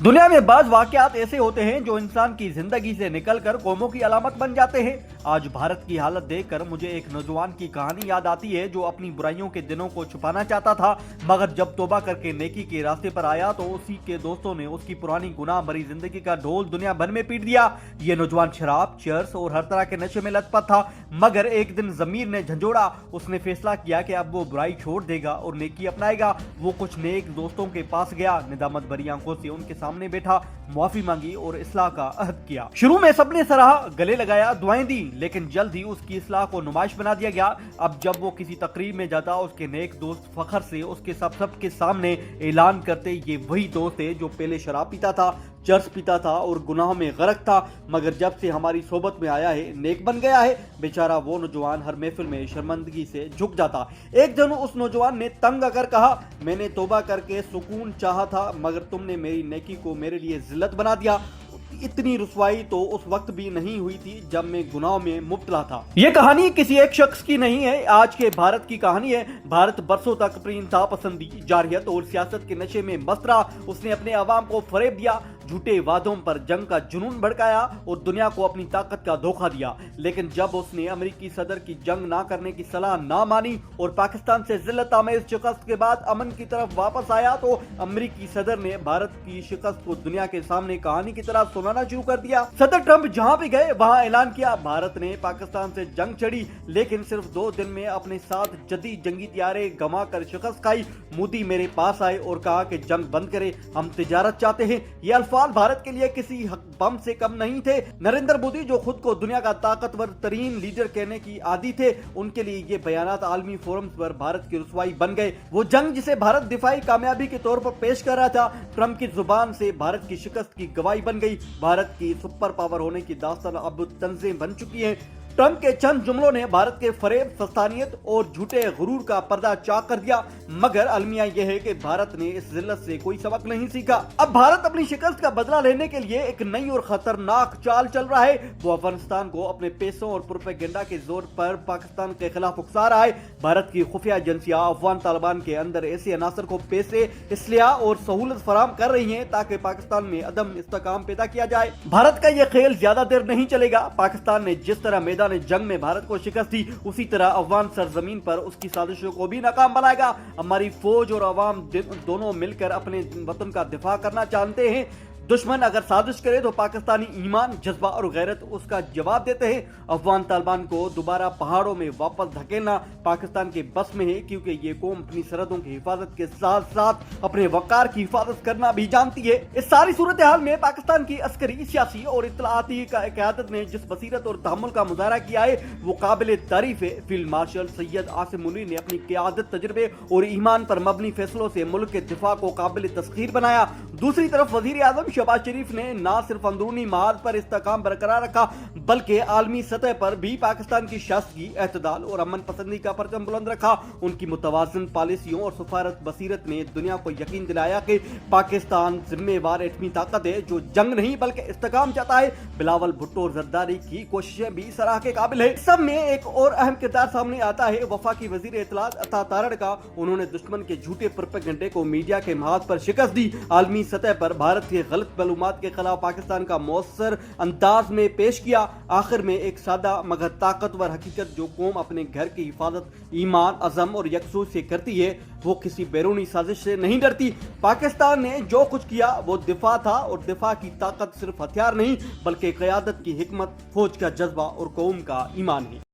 دنیا میں بعض واقعات ایسے ہوتے ہیں جو انسان کی زندگی سے نکل کر قوموں کی علامت بن جاتے ہیں۔ آج بھارت کی حالت دیکھ کر مجھے ایک نوجوان کی کہانی یاد آتی ہے جو اپنی برائیوں کے دنوں کو چھپانا چاہتا تھا، مگر جب توبہ کر کے نیکی کے راستے پر آیا تو اسی کے دوستوں نے اس کی پرانی گناہ بھری زندگی کا ڈھول دنیا بھر میں پیٹ دیا۔ یہ نوجوان شراب، چرس اور ہر طرح کے نشے میں لت پت تھا، مگر ایک دن ضمیر نے جھنجھوڑا۔ اس نے فیصلہ کیا کہ اب وہ برائی چھوڑ دے گا اور نیکی اپنائے گا۔ وہ کچھ نیک دوستوں کے پاس گیا، ندامت بھری آنکھوں سے ان کے سامنے بیٹھا، معافی مانگی اور اصلاح کا عہد کیا۔ شروع میں سب نے سراہا، گلے لگایا، دعائیں دی، لیکن جلد ہی اس کی اصلاح کو نمائش بنا دیا گیا۔ اب جب وہ کسی تقریب میں جاتا، اس کے نیک دوست فخر سے اس کے سب کے سامنے اعلان کرتے، یہ وہی دوست ہے جو پہلے شراب پیتا تھا، چرس پیتا تھا اور گناہوں میں غرق تھا، مگر جب سے ہماری صحبت میں آیا ہے نیک بن گیا ہے۔ بیچارہ وہ نوجوان ہر محفل میں شرمندگی سے جھک جاتا۔ ایک دن اس نوجوان نے تنگ آ کر کہا، میں نے توبہ کر کے سکون چاہا تھا، مگر تم نے میری نیکی کو میرے لیے ذلت بنا دیا۔ اتنی رسوائی تو اس وقت بھی نہیں ہوئی تھی جب میں گناہوں میں مبتلا تھا۔ یہ کہانی کسی ایک شخص کی نہیں ہے، آج کے بھارت کی کہانی ہے۔ بھارت برسوں تک اپنی انتہا پسندی، جارحیت اور سیاست کے نشے میں مست رہا۔ اس نے اپنے عوام کو فریب دیا، جھوٹے وعدوں پر جنگ کا جنون بھڑکایا اور دنیا کو اپنی طاقت کا دھوکہ دیا۔ لیکن جب اس نے امریکی صدر کی جنگ نہ کرنے کی صلاح نہ مانی اور پاکستان سے ذلت آمیز شکست کے بعد امن کی طرف واپس آیا تو امریکی صدر نے بھارت کی شکست کو دنیا کے سامنے کہانی کی طرح سنانا شروع کر دیا۔ صدر ٹرمپ جہاں بھی گئے وہاں اعلان کیا، بھارت نے پاکستان سے جنگ چھڑی، لیکن صرف 2 دن میں اپنے ساتھ جدید جنگی طیارے گما کر شکست کھائی۔ مودی میرے پاس آئے اور کہا کہ جنگ بند کرے، ہم تجارت چاہتے ہیں۔ یہ الفاظ بھارت کے لیے کسی بم سے کم نہیں تھے۔ نریندر مودی جو خود کو دنیا کا طاقتور ترین لیڈر کہنے کی عادی تھے، ان کے لیے یہ بیانات عالمی فورمز پر بھارت کی رسوائی بن گئے۔ وہ جنگ جسے بھارت دفاعی کامیابی کے طور پر پیش کر رہا تھا، ٹرمپ کی زبان سے بھارت کی شکست کی گواہی بن گئی۔ بھارت کی سپر پاور ہونے کی داستان اب تنظیم بن چکی ہے۔ ٹرمپ کے چند جملوں نے بھارت کے فریب، سستانیت اور جھوٹے غرور کا پردہ چاک کر دیا، مگر المیہ یہ ہے کہ بھارت نے اس ذلت سے کوئی سبق نہیں سیکھا۔ اب بھارت اپنی شکست کا بدلہ لینے کے لیے ایک نئی اور خطرناک چال چل رہا ہے۔ وہ افغانستان کو اپنے پیسوں اور پروپیگنڈا کے زور پر پاکستان کے خلاف اکسا رہا ہے۔ بھارت کی خفیہ ایجنسیاں افغان طالبان کے اندر ایسے عناصر کو پیسے، اسلحہ اور سہولت فراہم کر رہی ہیں تاکہ پاکستان میں عدم استحکام پیدا کیا جائے۔ بھارت کا یہ کھیل زیادہ دیر نہیں چلے گا۔ پاکستان نے جس طرح میدان جنگ میں بھارت کو شکست دی، اسی طرح افغان سرزمین پر اس کی سازشوں کو بھی ناکام بنائے گا۔ ہماری فوج اور عوام دونوں مل کر اپنے وطن کا دفاع کرنا جانتے ہیں۔ دشمن اگر سازش کرے تو پاکستانی ایمان، جذبہ اور غیرت اس کا جواب دیتے ہیں۔ افغان طالبان کو دوبارہ پہاڑوں میں واپس دھکیلنا پاکستان کے بس میں ہے، کیونکہ یہ قوم اپنی سرحدوں کی حفاظت کے ساتھ ساتھ اپنے وقار کی حفاظت کرنا بھی جانتی ہے۔ اس ساری صورتحال میں پاکستان کی عسکری، سیاسی اور اطلاعاتی قیادت نے جس بصیرت اور تحمل کا مظاہرہ کیا ہے وہ قابل تعریف ہے۔ فیلڈ مارشل سید عاصم منی نے اپنی قیادت، تجربے اور ایمان پر مبنی فیصلوں سے ملک کے دفاع کو قابل تسخیر بنایا۔ دوسری طرف وزیر اعظم شہباز شریف نے نہ صرف اندرونی محاذ پر استحکام برقرار رکھا بلکہ عالمی سطح پر بھی پاکستان کی شائستگی، اعتدال اور امن پسندی کا پرچم بلند رکھا۔ ان کی متوازن پالیسیوں اور سفارت بصیرت نے دنیا کو یقین دلایا کہ پاکستان ذمہ وار ایٹمی طاقت ہے جو جنگ نہیں بلکہ استحکام چاہتا ہے۔ بلاول بھٹو اور زرداری کی کوششیں بھی سراہ کے قابل ہے۔ سب میں ایک اور اہم کردار سامنے آتا ہے وفاقی وزیر اطلاعات عطا تارڑ کا۔ انہوں نے دشمن کے جھوٹے پروپیگنڈے کو میڈیا کے محاذ پر شکست دی، عالمی سطح پر بھارت کے غلط معلومات کے خلاف پاکستان کا مؤثر انداز میں پیش کیا۔ آخر میں ایک سادہ مگر طاقتور حقیقت جو قوم اپنے گھر کی حفاظت ایمان، عزم اور یکسوئی سے کرتی ہے وہ کسی بیرونی سازش سے نہیں ڈرتی۔ پاکستان نے جو کچھ کیا وہ دفاع تھا، اور دفاع کی طاقت صرف ہتھیار نہیں بلکہ قیادت کی حکمت، فوج کا جذبہ اور قوم کا ایمان ہے۔